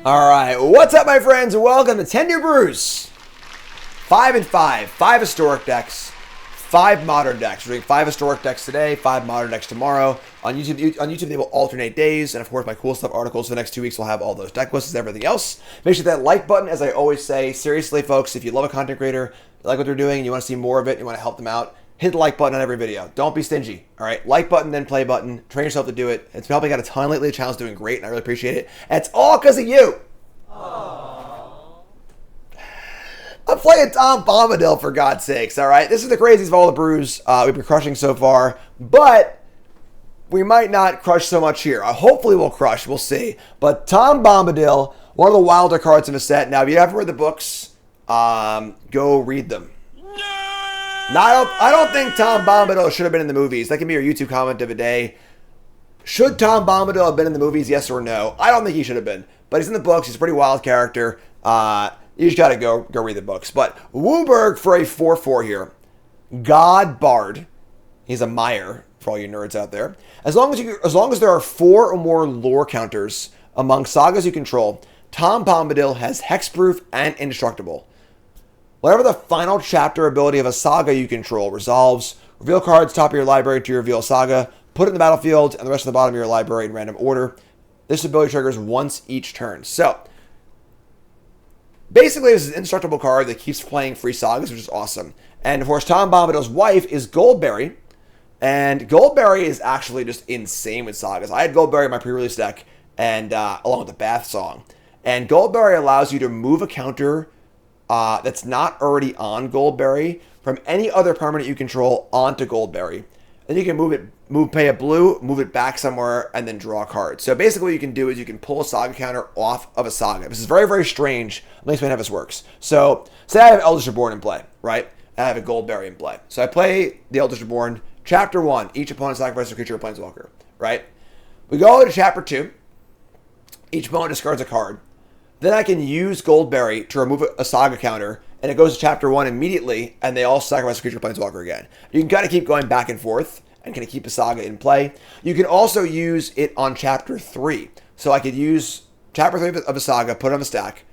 All right, what's up, my friends? Welcome to 10 New Brews. 5 and 5, 5 historic decks, 5 modern decks. We're doing 5 historic decks today, 5 modern decks tomorrow. On YouTube, they will alternate days, and of course, my cool stuff articles for the next 2 weeks will have all those deck lists and everything else. Make sure that like button, as I always say. Seriously, folks, if you love a content creator, you like what they're doing, you want to see more of it, you want to help them out, hit the like button on every video. Don't be stingy, all right? Like button, then play button. Train yourself to do it. It's helping out a ton lately. The channel's doing great, and I really appreciate it. And it's all because of you. I'm playing Tom Bombadil, for God's sakes, all right? This is the craziest of all the brews we've been crushing so far, but we might not crush so much here. Hopefully we'll crush. We'll see. But Tom Bombadil, one of the wilder cards in the set. Now, if you haven't read the books, go read them. Now, I don't think Tom Bombadil should have been in the movies. That can be your YouTube comment of the day. Should Tom Bombadil have been in the movies, yes or no? I don't think he should have been. But he's in the books. He's a pretty wild character. You just got to go read the books. But Wooberg for a 4/4 here. God Bard. He's a Meyer for all you nerds out there. As long as there are 4 or more lore counters among sagas you control, Tom Bombadil has hexproof and indestructible. Whatever the final chapter ability of a saga you control resolves, reveal cards top of your library to reveal saga, put it in the battlefield, and the rest of the bottom of your library in random order. This ability triggers once each turn. So, basically, this is an indestructible card that keeps playing free sagas, which is awesome. And, of course, Tom Bombadil's wife is Goldberry. And Goldberry is actually just insane with sagas. I had Goldberry in my pre-release deck, and along with the Bath Song. And Goldberry allows you to move a counter that's not already on Goldberry from any other permanent you control onto Goldberry. Then you can pay a blue, move it back somewhere, and then draw a card. So basically what you can do is you can pull a saga counter off of a saga. This is very, very strange. Let me explain how this works. So say I have Eldritch Reborn in play, right? And I have a Goldberry in play. So I play the Eldritch Reborn. Chapter 1, each opponent sacrifices a creature or planeswalker, right? We go to Chapter 2. Each opponent discards a card. Then I can use Goldberry to remove a saga counter, and it goes to Chapter 1 immediately, and they all sacrifice a creature or planeswalker again. You can kind of keep going back and forth, and kind of keep a saga in play. You can also use it on Chapter 3. So I could use Chapter 3 of a saga, put it on the stack.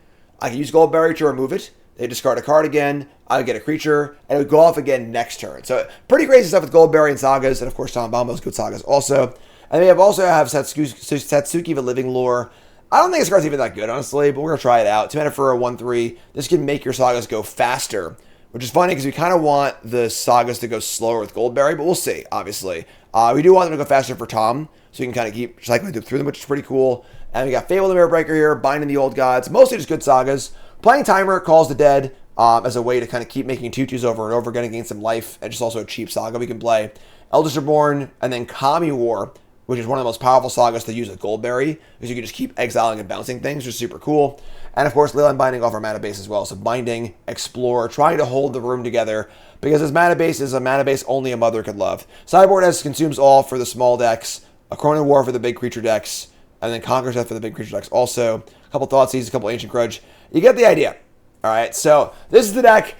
I can use Goldberry to remove it. They discard a card again. I would get a creature, and it would go off again next turn. So pretty crazy stuff with Goldberry and sagas, and of course Tom Bombadil's good sagas also. And we also have Satsuki the Living Lore. I don't think this card's even that good, honestly, but we're going to try it out. 2 mana for a 1/3. This can make your sagas go faster, which is funny because we kind of want the sagas to go slower with Goldberry, but we'll see, obviously. We do want them to go faster for Tom, so we can kind of keep cycling through them, which is pretty cool. And we got Fable the Mirror Breaker here, Binding the Old Gods, mostly just good sagas. Playing Timer, Calls the Dead, as a way to kind of keep making 2/2s over and over again and gain some life, and just also a cheap saga we can play. Eldritch Reborn, and then Kami War, which is one of the most powerful sagas to use with Goldberry, because you can just keep exiling and bouncing things, which is super cool. And of course, Leyline Binding off our mana base as well. So Binding, Explore, trying to hold the room together, because this mana base is a mana base only a mother could love. Sideboard has Consumes All for the small decks, a Cronin War for the big creature decks, and then Conqueror's Death for the big creature decks also. A couple Thoughtseize, a couple Ancient Grudge. You get the idea. All right, so this is the deck.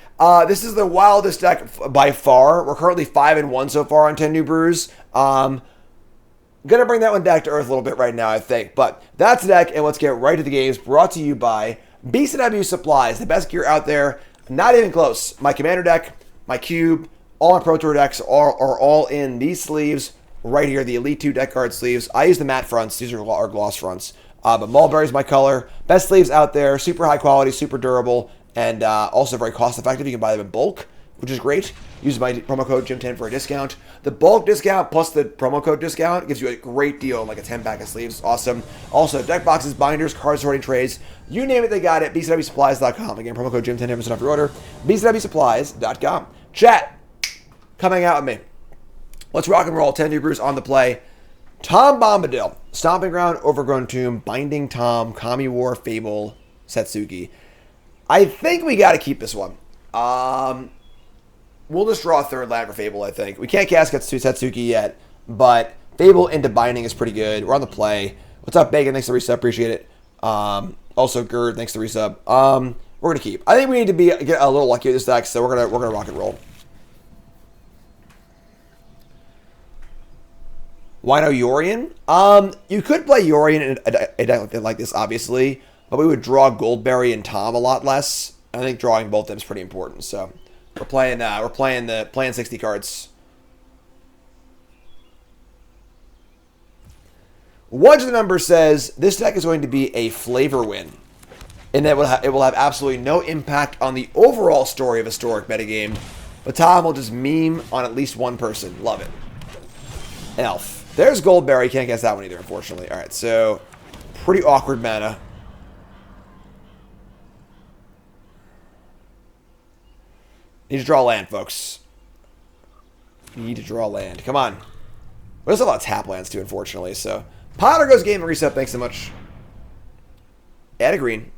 This is the wildest deck by far. We're currently 5-1 so far on 10 New Brews. Gonna bring that one back to earth a little bit right now, I think. But that's the deck, and let's get right to the games. Brought to you by BCW Supplies, the best gear out there. Not even close. My Commander deck, my Cube, all my Pro Tour decks are all in these sleeves right here, the Elite 2 deck card sleeves. I use the matte fronts. These are our gloss fronts. But Mulberry's my color. Best sleeves out there. Super high quality, super durable, and also very cost effective. You can buy them in bulk, which is great. Use my promo code Jim10 for a discount. The bulk discount plus the promo code discount gives you a great deal, like a 10-pack of sleeves. Awesome. Also, deck boxes, binders, card sorting trays. You name it, they got it. BCWSupplies.com. Again, promo code Jim10 on your order. BCWSupplies.com. Chat, come hang out with me. Let's rock and roll. 10 New Brews on the play. Tom Bombadil. Stomping Ground, Overgrown Tomb, Binding Tom, Kami War, Fable, Satsuki. I think we got to keep this one. We'll just draw a third land for Fable, I think. We can't cast Satsuki yet, but Fable into Binding is pretty good. We're on the play. What's up, Bacon? Thanks for the resub. Appreciate it. Also, Gerd, thanks for the resub. We're going to keep. I think we need to get a little lucky with this deck, so we're gonna rock and roll. Why no Yorion? You could play Yorion in a deck like this, obviously. but we would draw Goldberry and Tom a lot less. I think drawing both of them is pretty important. So we're playing 60 cards. One of the numbers says this deck is going to be a flavor win, and that it will have absolutely no impact on the overall story of Historic metagame. But Tom will just meme on at least one person. Love it. Elf. There's Goldberry. Can't guess that one either, unfortunately. All right, so pretty awkward mana. Need to draw land, folks. Need to draw land. Come on. There's a lot of tap lands, too, unfortunately. So, Potter goes game and reset. Thanks so much. Add a green.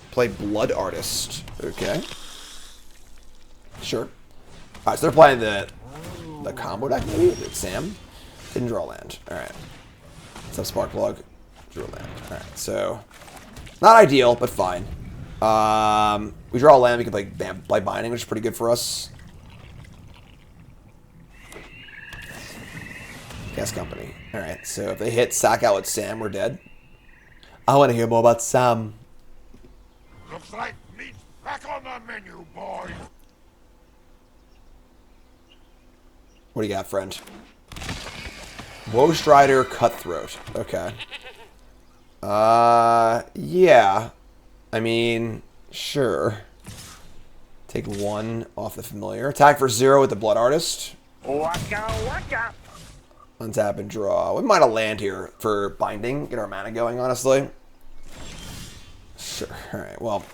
Play Blood Artist. Okay. Sure. Alright, so they're playing the combo deck, maybe? Sam? Didn't draw land. Alright. Let's have Sparkplug. Drew land. Alright, so not ideal, but fine. We draw a land, we can play Binding, which is pretty good for us. Gas Company. Alright, so if they hit sack out with Sam, we're dead. I want to hear more about Sam. Looks like meat's back on the menu, boys. What do you got, friend? Woe Strider Cutthroat. Okay. Yeah. I mean, sure. Take 1 off the familiar. Attack for 0 with the Blood Artist. Waka waka. Untap and draw. We might have land here for Binding. Get our mana going, honestly. Sure. Alright, well.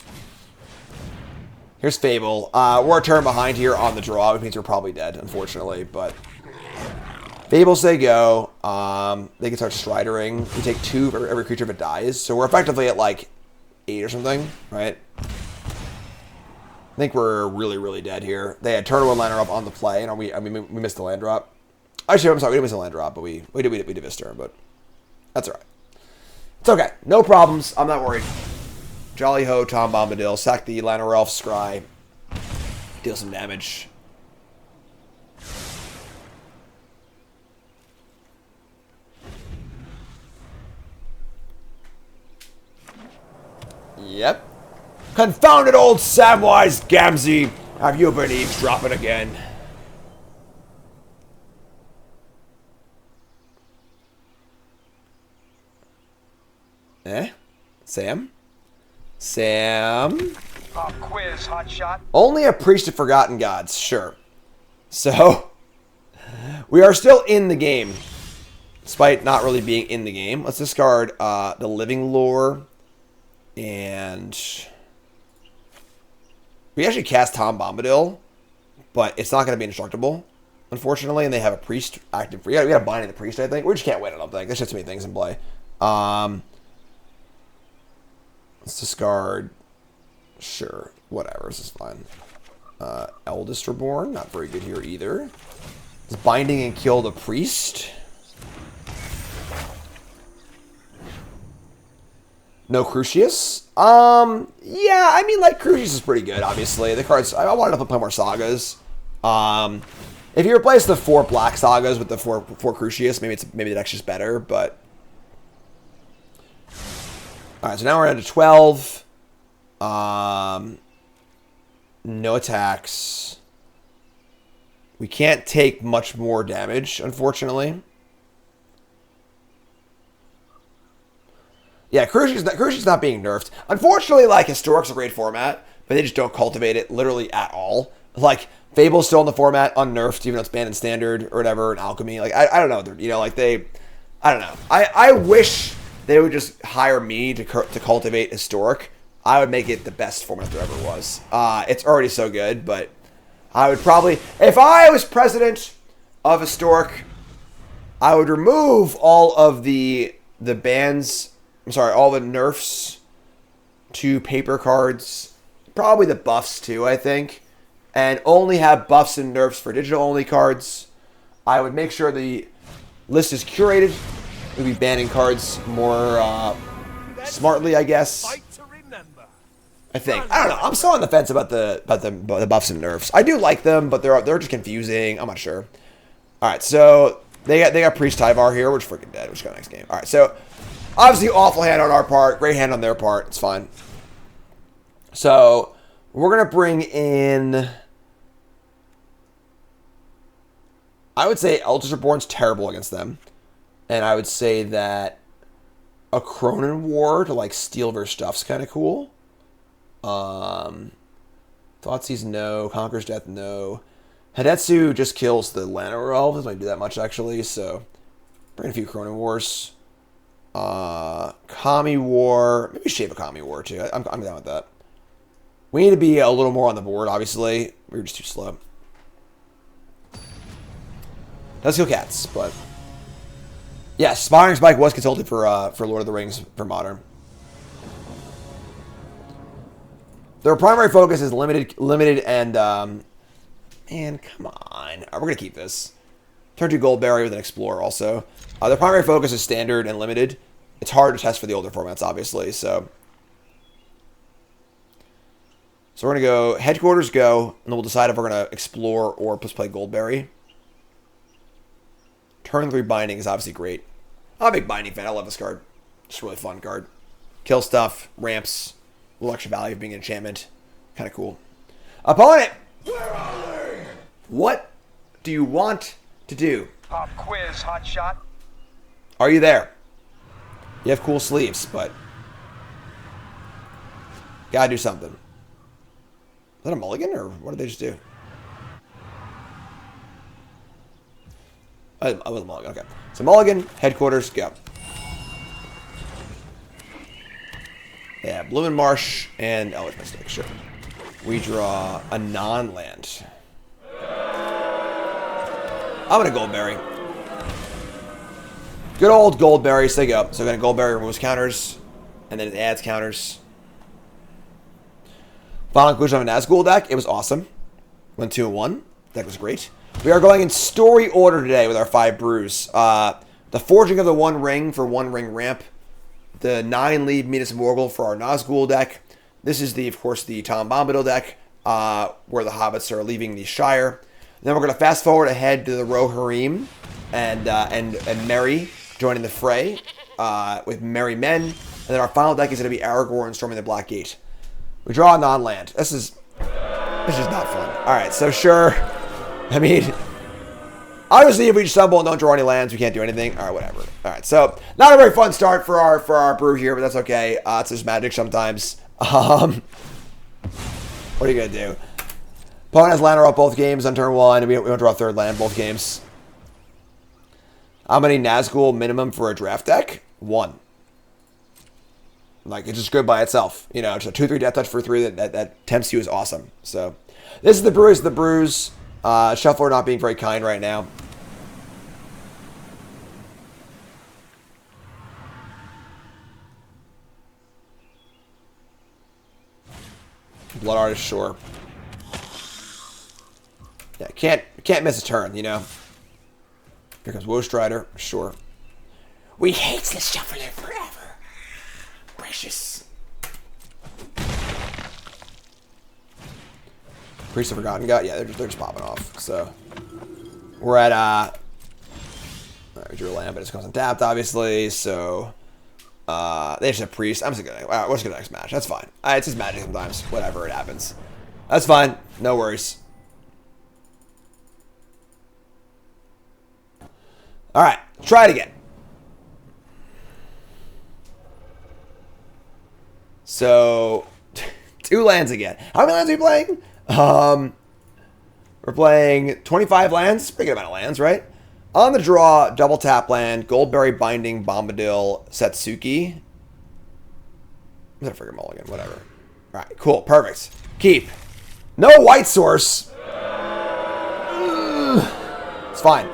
Here's Fable. We're a turn behind here on the draw, which means we're probably dead, unfortunately. But Fable say go. They can start Stridering. We take 2 for every creature if it dies. So we're effectively at like 8 or something, right? I think we're really, really dead here. They had turn 1 land drop on the play, and we missed the land drop. Actually, I'm sorry, we didn't miss the land drop, but we did miss turn, but that's alright. It's okay. No problems. I'm not worried. Jolly Ho, Tom Bombadil, sack the Llanowar Elf, Scry, deal some damage. Yep. Confounded old Samwise Gamzee, have you been eavesdropping again? Eh? Sam? Sam? Quiz, hotshot. Only a priest of forgotten gods, sure. So, we are still in the game, despite not really being in the game. Let's discard the Living Lore, and we actually cast Tom Bombadil, but it's not going to be indestructible, unfortunately, and they have a priest active. We got to bind in the priest, I think. We just can't win, I don't think. There's just too many things in play. Let's discard. Sure, whatever. This is fine. Eldest Reborn, not very good here either. Is binding and kill the priest. No Crucius. Yeah, I mean, like, Crucius is pretty good, obviously. The cards, I wanted to play more Sagas. If you replace the 4 black Sagas with the 4 Crucius, maybe the deck's just better, but alright, so now we're down to 12. No attacks. We can't take much more damage, unfortunately. Yeah, Crucius not being nerfed. Unfortunately, like, Historic's a great format, but they just don't cultivate it literally at all. Like, Fable's still in the format, unnerfed, even though it's banned in Standard or whatever, and Alchemy. Like, I don't know. You know, like, I don't know. I wish they would just hire me to cultivate Historic. I would make it the best format there ever was. It's already so good, but I would probably, if I was president of Historic, I would remove all of the bans. I'm sorry, all the nerfs to paper cards, probably the buffs too, I think, and only have buffs and nerfs for digital-only cards. I would make sure the list is curated. We'd be banning cards more smartly, I guess. I think. I don't know. I'm still on the fence about the buffs and nerfs. I do like them, but they're just confusing. I'm not sure. All right, so they got Priest Tyvar here. We're just freaking dead. We're just going next game. All right, so Obviously, awful hand on our part. Great hand on their part. It's fine. So, we're going to bring in... I would say Eldritch Reborn's terrible against them. And I would say that a Cronin War to, like, steal their stuff's kind of cool. Thoughtseize, no. Conqueror's Death, no. Hidetsu just kills the Llanowar Elves. Doesn't really do that much, actually. So, bring a few Cronin Wars. Kami War. Maybe shave a Kami War, too. I'm down with that. We need to be a little more on the board, obviously. We were just too slow. Let's kill cats, but... Yeah, Spiring Spike was consulted for Lord of the Rings for Modern. Their primary focus is limited and... man, come on. We're going to keep this. Turn to Goldberry with an Explorer also. Their primary focus is Standard and Limited. It's hard to test for the older formats, obviously, so... So we're going to go Headquarters, go, and then we'll decide if we're going to Explore or just play Goldberry. Turn 3 Binding is obviously great. I'm a big Binding fan. I love this card. It's a really fun card. Kill stuff, ramps, a little extra value of being an enchantment. Kind of cool. Opponent! Where are they? What do you want to do? Pop quiz, hotshot. Are you there? You have cool sleeves, but... Gotta do something. Is that a mulligan, or what did they just do? I was a mulligan, okay. So mulligan, Headquarters, go. Yeah, Bloomin' Marsh and Eldritch Mystic, sure. We draw a non-land. I'm gonna Goldberry. Good old Goldberry, so they go. So we're gonna Goldberry removes counters, and then it adds counters. Final conclusion of a Nazgul deck. It was awesome. Went 2-1. Deck was great. We are going in story order today with our 5 brews. The Forging of the One Ring for One Ring Ramp. The 9-lead Minas Morgul for our Nazgul deck. This is, of course, the Tom Bombadil deck, where the Hobbits are leaving the Shire. Then we're going to fast forward ahead to the Rohirrim and Merry joining the fray with Merry Men. And then our final deck is going to be Aragorn storming the Black Gate. We draw a non-land. This is not fun. All right, so sure. I mean, obviously, if we stumble and don't draw any lands, we can't do anything. All right, whatever. All right, so not a very fun start for our brew here, but that's okay. It's just magic sometimes. What are you gonna do? Opponent has land up both games on turn 1, and we don't draw a third land both games. How many Nazgul minimum for a draft deck? 1. Like, it's just good by itself. You know, just a 2-3 death touch for 3 that tempts you is awesome. So, this is the brews. The brews. Shuffler not being very kind right now. Blood Artist, sure. Yeah, can't miss a turn, you know. Here comes Woe Strider, sure. We hate the Shuffler forever. Precious. Priest of Forgotten God, yeah, they're just popping off. So we're at alright, we drew a land, but it comes untapped, obviously. So they just have Priest. I'm just gonna we're just gonna next match. That's fine. It's just magic sometimes. Whatever, it happens. That's fine. No worries. Alright, try it again. So 2 lands again. How many lands are we playing? We're playing 25 lands. Pretty good amount of lands, right? On the draw, double tap land, Goldberry, Binding, Bombadil, Setsuki. I'm gonna figure mulligan, whatever. Alright, cool, perfect. Keep. No white source. It's fine.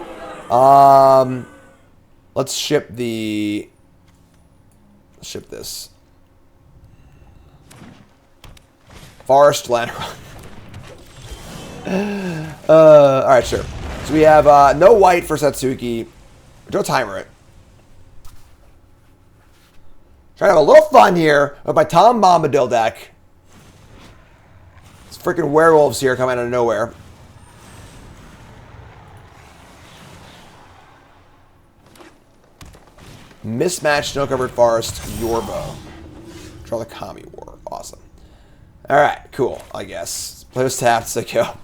Let's ship the... Let's ship this. Forest land. Alright, sure. So we have no white for Setsuki. Don't timer it. Trying to have a little fun here with my Tom Bombadil deck. It's freaking werewolves here coming out of nowhere. Mismatched snow-covered forest, Yorbo. Draw the Kami War. Awesome. Alright, cool, I guess. Play was tapped, so go.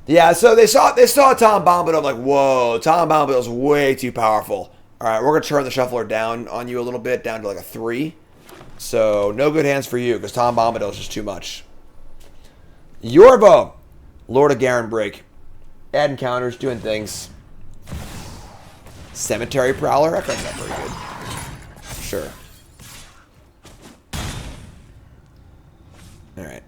Yeah, so they saw Tom Bombadil. I'm like, whoa, Tom Bombadil's way too powerful. Alright, we're going to turn the shuffler down on you a little bit, down to like a 3. So, no good hands for you, because Tom Bombadil is just too much. Yorbo, Lord of Garen Break. Adding counters, doing things. Cemetery Prowler? That card's not very good. Sure. Alright.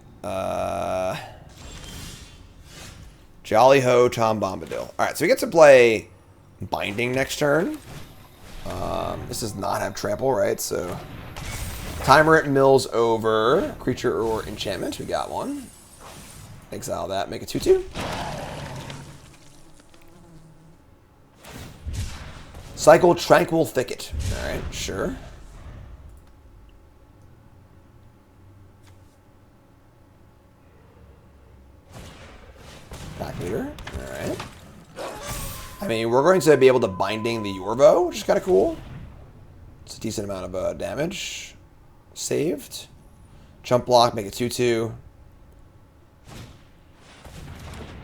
Jolly Ho, Tom Bombadil. Alright, so we get to play Binding next turn. This does not have trample, right? So timer it mills over. Creature or enchantment. We got one. Exile that. Make it 2/2. Cycle Tranquil Thicket. Alright, sure. Back leader. Alright. I mean, we're going to be able to Binding the Yorbo, which is kind of cool. It's a decent amount of damage saved. Jump block, make it 2/2.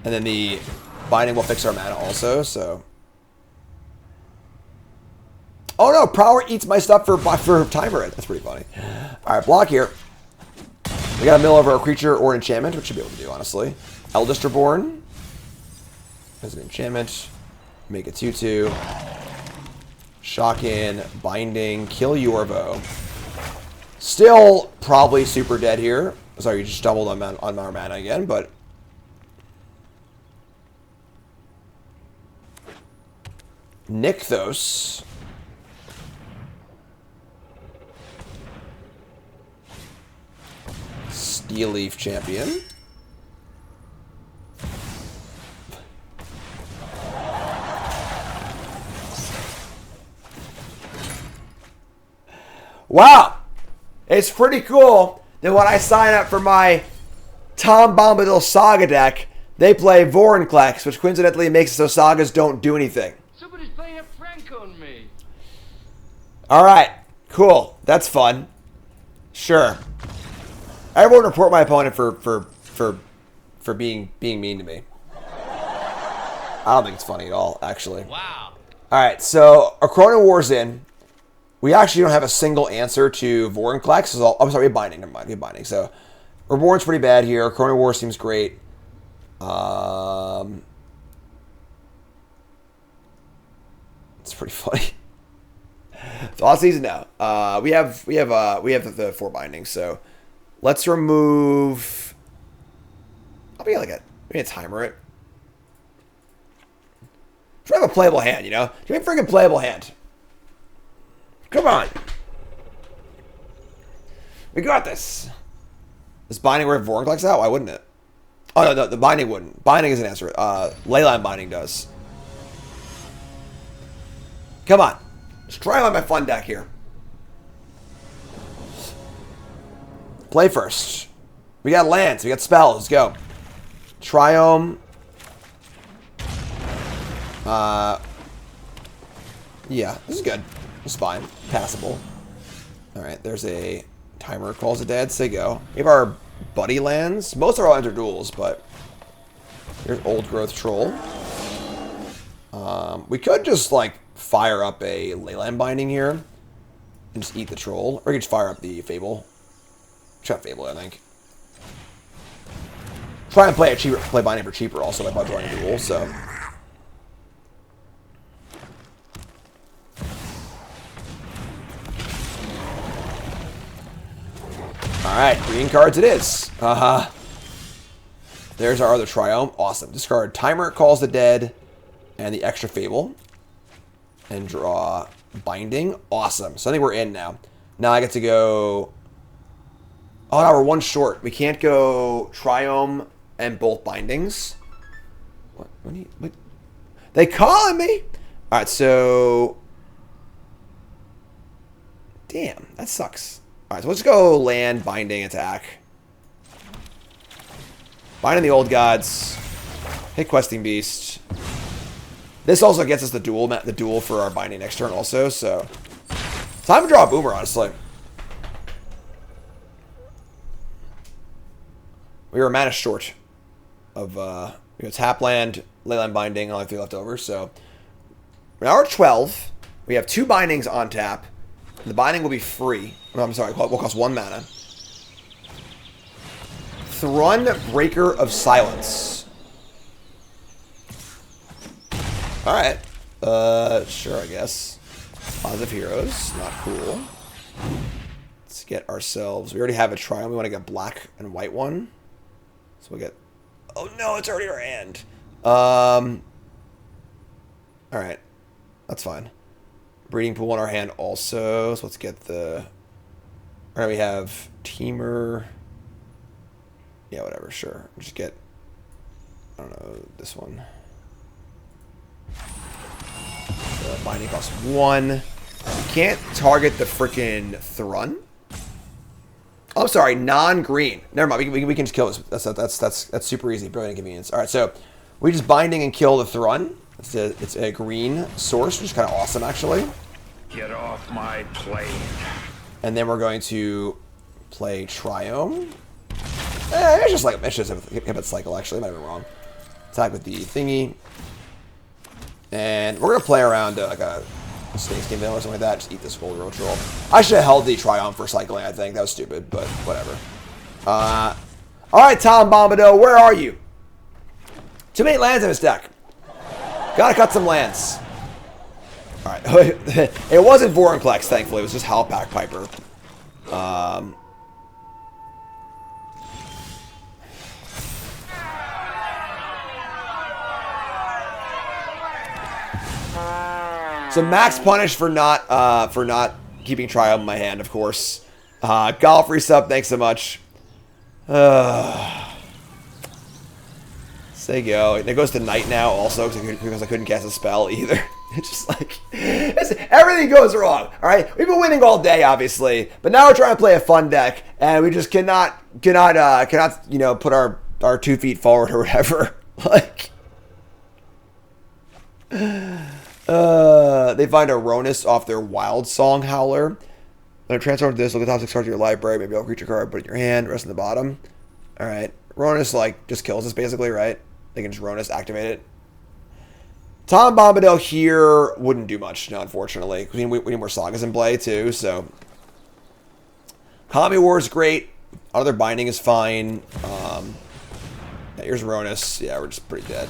And then the Binding will fix our mana also, so. Oh no, Prowler eats my stuff for timer it. That's pretty funny. Alright, block here. We got to mill over a creature or enchantment, which should be able to do, honestly. Eldest Reborn. As an enchantment. Make it 2/2. Shock in, Binding, kill Yorbo. Still probably super dead here. Sorry, you just doubled on our mana again, but. Nykthos. Steel Leaf Champion. Wow! It's pretty cool that when I sign up for my Tom Bombadil Saga deck, they play Vorinclex, which coincidentally makes it so Sagas don't do anything. Somebody's playing a prank on me. Alright, cool. That's fun. Sure. Everyone report my opponent for being mean to me. I don't think it's funny at all, actually. Wow. Alright, so Acrona War's in. We actually don't have a single answer to Vorinclex. I'm sorry, we have Binding. Never mind, we have Binding. So, Reborn's pretty bad here. Acrona War seems great. It's pretty funny. It's all season now. We have the 4 Bindings. So, let's remove. I'll be like a timer it. Try to have a playable hand, you know? Give me a freaking playable hand. Come on. We got this. Is Binding worth Vorinclex out? Why wouldn't it? Oh, no, the Binding wouldn't. Binding is an answer. Leyline Binding does. Come on. Let's try on my fun deck here. Play first. We got lands. We got spells. Let's go. Triome. Yeah, this is good. It's fine. Passable. Alright, there's a timer. Calls it dead. Say go. We have our buddy lands. Most of our lands are duels, but here's Old Growth Troll. We could just, like, fire up a Leyline Binding here and just eat the troll. Or we could just fire up the Fable. Check Fable, I think. Try and play Binding for cheaper also by drawing a duel, so. Alright, green cards it is. There's our other Triome. Awesome. Discard Timer, Calls the Dead, and the extra Fable. And draw Binding. Awesome. So I think we're in now. Now I get to go. Oh no, we're one short. We can't go Triome and both Bindings. What? They calling me? Alright, so. Damn, that sucks. Alright, so let's go land, Binding, attack. Binding the Old Gods. Hey, Questing Beast. This also gets us the duel for our binding next turn also, so... Time to draw a Boomer, honestly. We were mana short of, we have tap land, leyline binding, only 3 left over, so... Now we're at 12. We have 2 bindings on tap. The binding will be free. No, I'm sorry, will cost 1 mana. Thrun, Breaker of Silence. Alright. Sure, I guess. Positive Heroes. Not cool. Let's get ourselves... We already have a Triumph. We want to get black and white one. So we'll get... Oh no, it's already in our hand. Alright. That's fine. Breeding Pool in our hand also. So let's get the... Alright, we have Temur. Yeah, whatever, sure. We'll just get... I don't know, this one. Binding costs 1. You can't target the freaking Thrun. Oh, I'm sorry, non-green. Never mind. We can just kill this. That's super easy. Brilliant inconvenience. All right, so we just binding and kill the Thrun. It's a green source, which is kind of awesome actually. Get off my plane. And then we're going to play Triome. It's just like it's just a Hibit Cycle actually. Might be wrong. Attack with the thingy. And we're going to play around like a Snake Game or something like that. Just eat this full roach roll. I should have held the Triumph for cycling, I think. That was stupid, but whatever. Alright, Tom Bombadil, where are you? Too many lands in his deck. Gotta cut some lands. Alright. It wasn't Vorinclex, thankfully. It was just Howlpack Piper. So max punish for not keeping Triumph in my hand, of course. Golf resub, thanks so much. Say go. It goes to night now also because I couldn't cast a spell either. It's just like everything goes wrong. All right, we've been winning all day, obviously, but now we're trying to play a fun deck, and we just cannot you know put our 2 feet forward or whatever. Like. They find a Ronus off their Wild Song Howler. When I transform to this, look at the top 6 cards of your library, maybe I'll creature card, put it in your hand, rest in the bottom. Alright. Ronus, like, just kills us, basically, right? They can just Ronus activate it. Tom Bombadil here wouldn't do much, no, unfortunately. We need more Sagas in play, too, so... Kami War is great. Other binding is fine. Yeah, here's Ronus. Yeah, we're just pretty dead.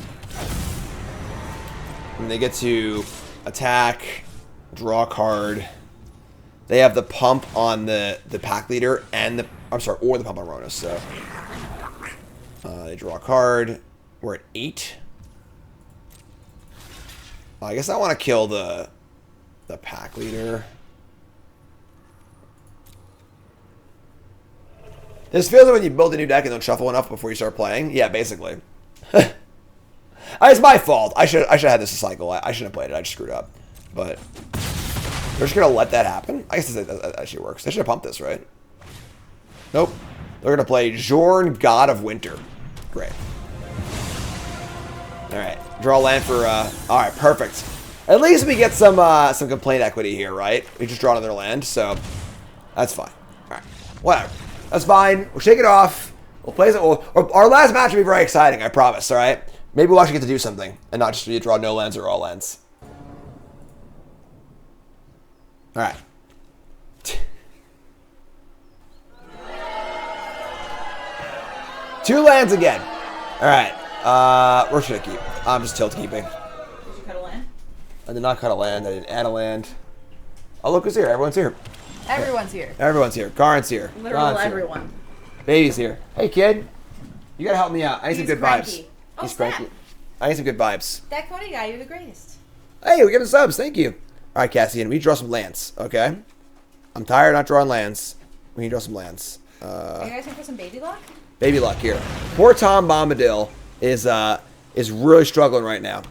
And they get to attack, draw a card. They have the pump on the pack leader and the or the pump on Ronus. So they draw a card. We're at 8. I guess I want to kill the pack leader. This feels like when you build a new deck and don't shuffle enough before you start playing. Yeah, basically. It's my fault. I should have had this a cycle. I shouldn't have played it. I just screwed up. But they're just gonna let that happen. I guess that actually works. They should have pumped this, right? Nope. They're gonna play Jorn, God of Winter. Great. All right. Draw land for. All right. Perfect. At least we get some complaint equity here, right? We just draw another land, so that's fine. All right. Whatever. That's fine. We'll shake it off. We'll play it. Our last match will be very exciting. I promise. All right. Maybe we'll actually get to do something and not just draw no lands or all lands. All right. Two lands again. All right. Where should I keep? I'm just tilt keeping. Did you cut a land? I did not cut a land. I didn't add a land. Oh, look who's here. Everyone's here. Everyone's here. Everyone's here. Karen's here. Literal Ron's everyone. Here. Baby's here. Hey, kid. You gotta help me out. I need some good cranky. vibes. Oh, He's snap. cranky. I need some good vibes. That Cody guy, you're the greatest. Hey, we're getting subs. Thank you. All right, Cassian. We need to draw some lands, okay? I'm tired of not drawing lands. We need to draw some lands. Are you guys here for some baby luck? Baby luck here. Poor Tom Bombadil is really struggling right now.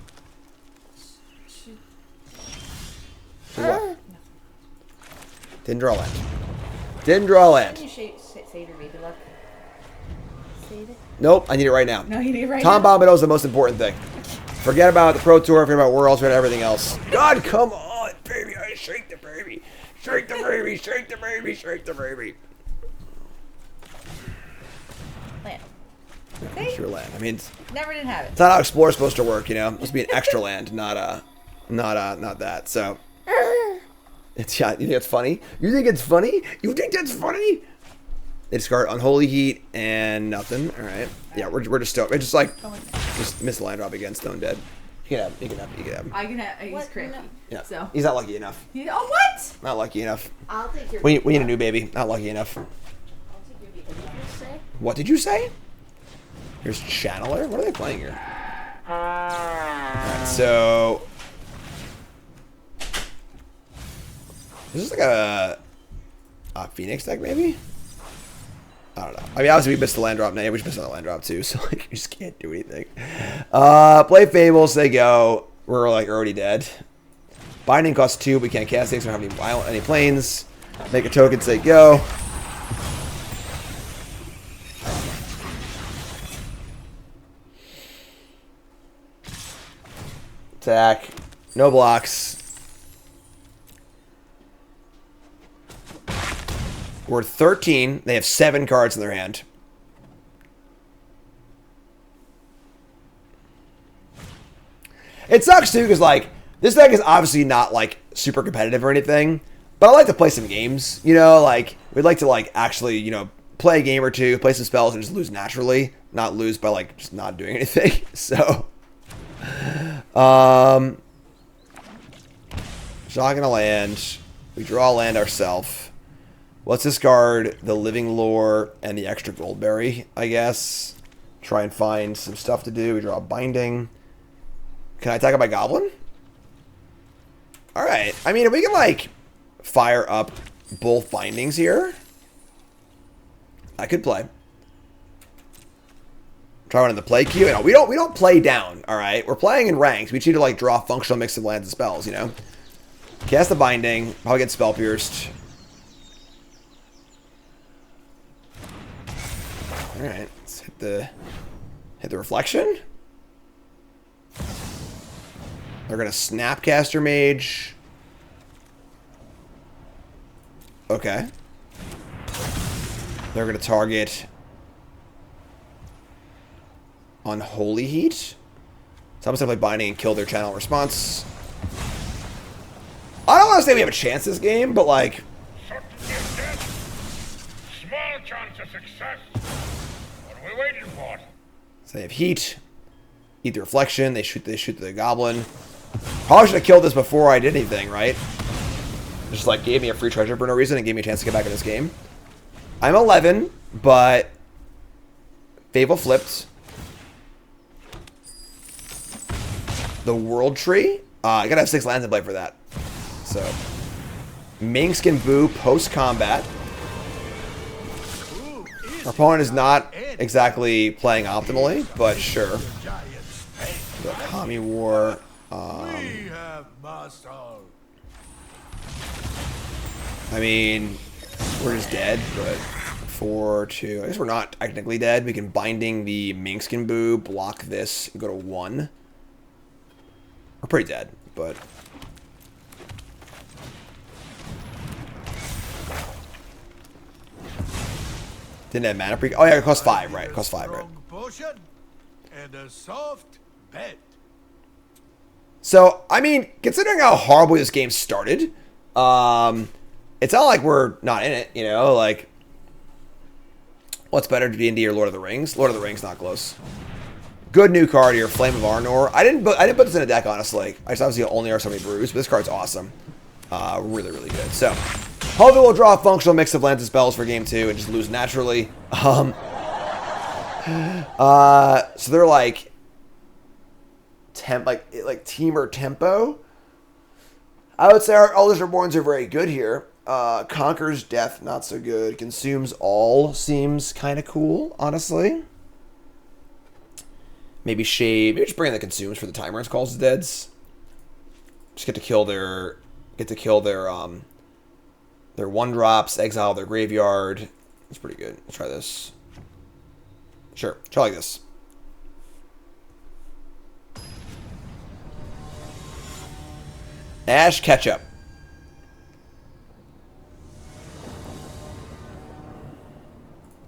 What? Didn't draw land. Didn't draw land. Can you save your baby luck? Save it? Nope, I need it right now. No, you need it right Tom now. Bombadil is the most important thing. Forget about the Pro Tour, forget about Worlds, forget everything else. God, come on, baby. I shake the baby. Shake the baby, shake the baby, shake the baby. Land. See? Sure land. I mean, Never didn't have it. it's not how Explorer's supposed to work, you know? It's supposed to be an extra land, not that. So, it's, yeah, you think it's funny? You think it's funny? You think that's funny? They discard Unholy Heat and nothing. All right. Yeah, we're just stone. We're just like just miss the land drop again. Stone dead. You can have. You can have. You can have. I can have. He's What? cranky. No. Yeah. So. He's not lucky enough. Oh, what? Not lucky enough. I'll take your. We need a new baby. Not lucky enough. I'll take your beat. What did you say? What did you say? Here's Channeler. What are they playing here? All right, so this is like a Phoenix deck, maybe. I don't know. I mean, obviously we missed the land drop. Now we just missed the land drop too, so like we just can't do anything. Play Fables. They go. We're like already dead. Binding costs 2. We can't cast things. We don't have any planes. Make a token. Say go. Attack. No blocks. We're 13. They have 7 cards in their hand. It sucks too because like this deck is obviously not like super competitive or anything, but I like to play some games. You know, like we'd like to like actually play a game or two, play some spells, and just lose naturally, not lose by like just not doing anything. So, shocking a land. We draw a land ourselves. Let's discard the Living Lore and the extra Goldberry, I guess. Try and find some stuff to do. We draw a Binding. Can I attack my Goblin? Alright. I mean, if we can, like, fire up both Bindings here, I could play. Try one in the play queue. No, we don't play down, alright? We're playing in ranks. We just need to, like, draw a functional mix of lands and spells, you know? Cast the Binding. Probably get Spell Pierced. Alright, let's hit the Reflection. They're gonna Snapcaster Mage. Okay. They're gonna target Unholy Heat. So I'm gonna play Binding and kill their channel response. I don't want to say we have a chance this game, but like Short distance. Small chance of success. What are we waiting for? so they have Heat. Eat the Reflection. They shoot the Goblin. Probably should have killed this before I did anything, right? Just like gave me a free treasure for no reason and gave me a chance to get back in this game. I'm 11, but Fable flipped. The World Tree. I gotta have 6 lands in play for that. So, Minkskin Boo post-combat. Our opponent is not exactly playing optimally, but sure. The Kami War. We have master. I mean, we're just dead, but 4, 2. I guess we're not technically dead. We can Binding the Minkskin Boo, block this, and go to 1. We're pretty dead, but didn't have mana pre. Oh yeah, it costs 5, right? It costs 5, right? Potion and a soft bed. So I mean, considering how horribly this game started, it's not like we're not in it, you know. Like, what's better, D&D or Lord of the Rings? Lord of the Rings, not close. Good new card here, Flame of Arnor. I didn't put this in a deck, honestly. I just obviously only are so many brews, but this card's awesome. Really, really good. So, hopefully we'll draw a functional mix of lands and spells for game 2 and just lose naturally. So they're like Temur tempo. I would say our Elders Reborns are very good here. Conquers Death, not so good. Consumes All seems kind of cool, honestly. Maybe Shade. Maybe just bring in the Consumes for the Timer Calls the Deads. Just get to kill their 1-drops, exile their graveyard. It's pretty good. Let's try this. Sure. Try like this. Ash Ketchup.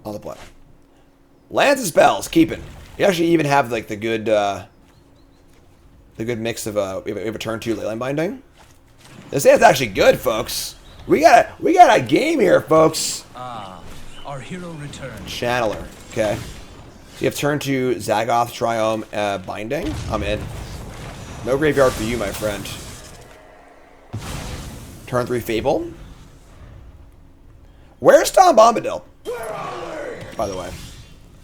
On the play. Lands and spells. Keeping. You actually even have like the good mix of we have a turn 2 Leyline Binding. This hand's actually good, folks. We got a game here, folks. Our hero returns. Channeler. Okay. So you have turn 2 Zagoth Triome Binding. I'm in. No graveyard for you, my friend. Turn 3 Fable. Where's Tom Bombadil? By the way,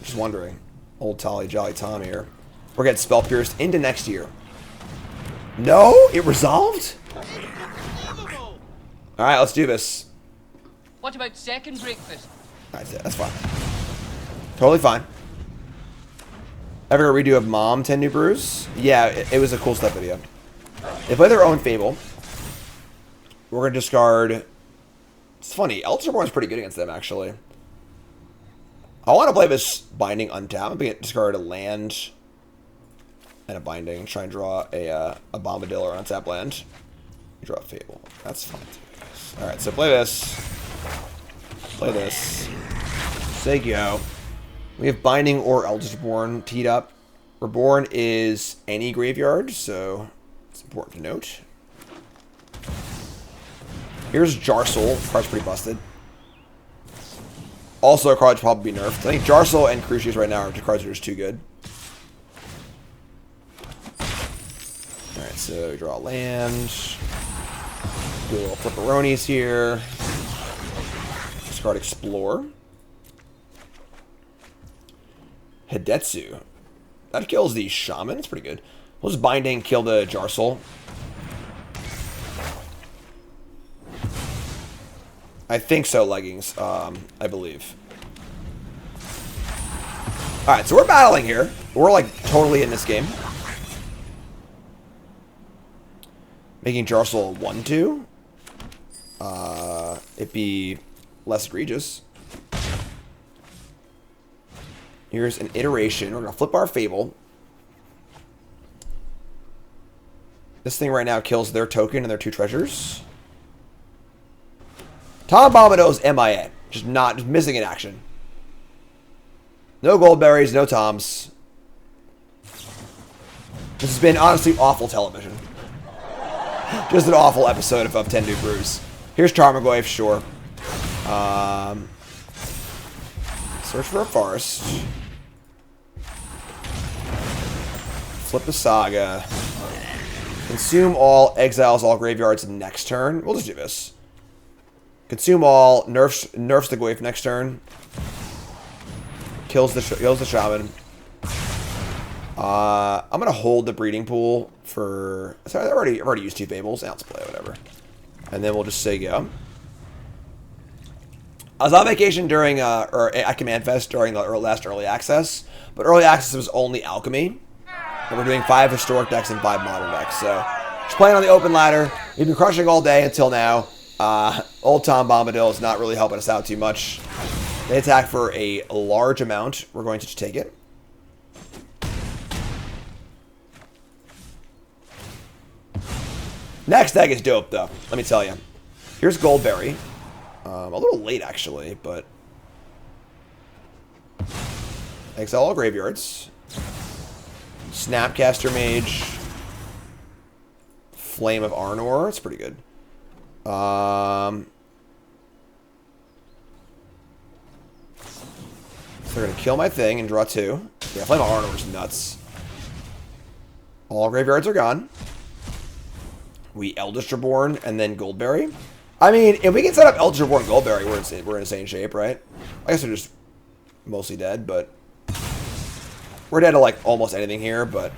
just wondering. Old Tolly Jolly Tom here. We're getting Spell Pierced into next year. No? It resolved? Alright, let's do this. What about second breakfast? That's fine. Totally fine. Ever a redo of Mom 10 New Brews? Yeah, it was a cool step video. They play their own Fable. We're going to discard... It's funny, Eldritch Born's pretty good against them, actually. I want to play this Binding untap. I'm going to discard a land and a Binding. Try and draw a Bombadil or untap land. Draw a Fable. That's fine. Alright, so play this. Play this. Say go. We have Binding or Eldritch Born teed up. Reborn is any graveyard, so it's important to note. Here's Jarsoul. Card's pretty busted. Also, a card should probably be nerfed. I think Jarsoul and Crucius right now are two cards that are just too good. Alright, so draw a land. Do a little flipperonis here. Discard Explore. Hidetsu. That kills the Shaman. It's pretty good. We'll just Binding, kill the Jarsoul. I think so, Leggings. I believe. Alright, so we're battling here. We're, like, totally in this game. Making Jarsoul 1-2. It'd be less egregious. Here's an iteration. We're going to flip our Fable. This thing right now kills their token and their 2 treasures. Tom Bombadil's MIA. Just missing in action. No Goldberries, no Toms. This has been honestly awful television. Just an awful episode of 10 New Brews. Here's Tarmogoyf, sure. Search for a forest. Flip the Saga. Consume all, exiles all graveyards next turn. We'll just do this. Consume all, nerfs the Goyf next turn. Kills the Shaman. I'm gonna hold the breeding pool for. Sorry, I've already used 2 Fables. Now let's play whatever. And then we'll just say go. I was on vacation during or at Command Fest during the last early access, but early access was only Alchemy. And we're doing 5 historic decks and 5 modern decks. So just playing on the open ladder. We've been crushing all day until now. Old Tom Bombadil is not really helping us out too much. They attack for a large amount. We're going to just take it. Next deck is dope, though. Let me tell you. Here's Goldberry. A little late, actually, but... Exile all graveyards. Snapcaster Mage. Flame of Arnor. It's pretty good. So they're going to kill my thing and draw 2. Yeah, Flame of Arnor is nuts. All graveyards are gone. We Eldritch Reborn and then Goldberry. I mean, if we can set up Eldritch Reborn and Goldberry, we're in insane shape, right? I guess they're just mostly dead, but... We're dead to, like, almost anything here, but...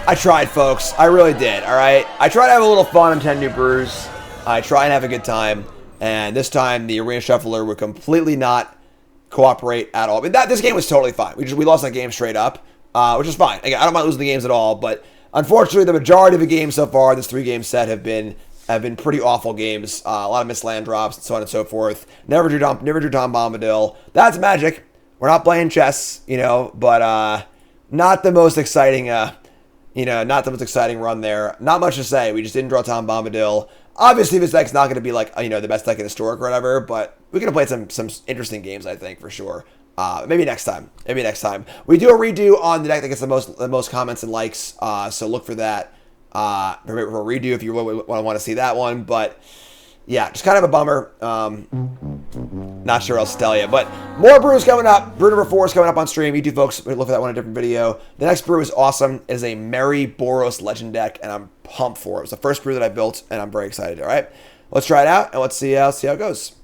I tried, folks. I really did, alright? I tried to have a little fun on 10 New Brews. I try and have a good time. And this time, the Arena Shuffler would completely not cooperate at all. I mean, this game was totally fine. We lost that game straight up. which is fine. Again, I don't mind losing the games at all, but unfortunately, the majority of the games so far, this 3-game set, have been pretty awful games. A lot of missed land drops and so on and so forth. Never drew Tom Bombadil. That's magic. We're not playing chess, but not the most exciting, not the most exciting run there. Not much to say. We just didn't draw Tom Bombadil. Obviously, this deck's not going to be like, the best deck in Historic or whatever, but we could have played some interesting games, I think, for sure. Maybe next time. We do a redo on the deck that gets the most comments and likes, so look for that. For a redo if you want to see that one, but yeah, just kind of a bummer. Not sure what else to tell you, but more brews coming up. Brew number 4 is coming up on stream. You two folks look for that one in a different video. The next brew is awesome. It is a Merry Boros Legend deck, and I'm pumped for it. It's the first brew that I built, and I'm very excited. All right, let's try it out, and let's see how it goes.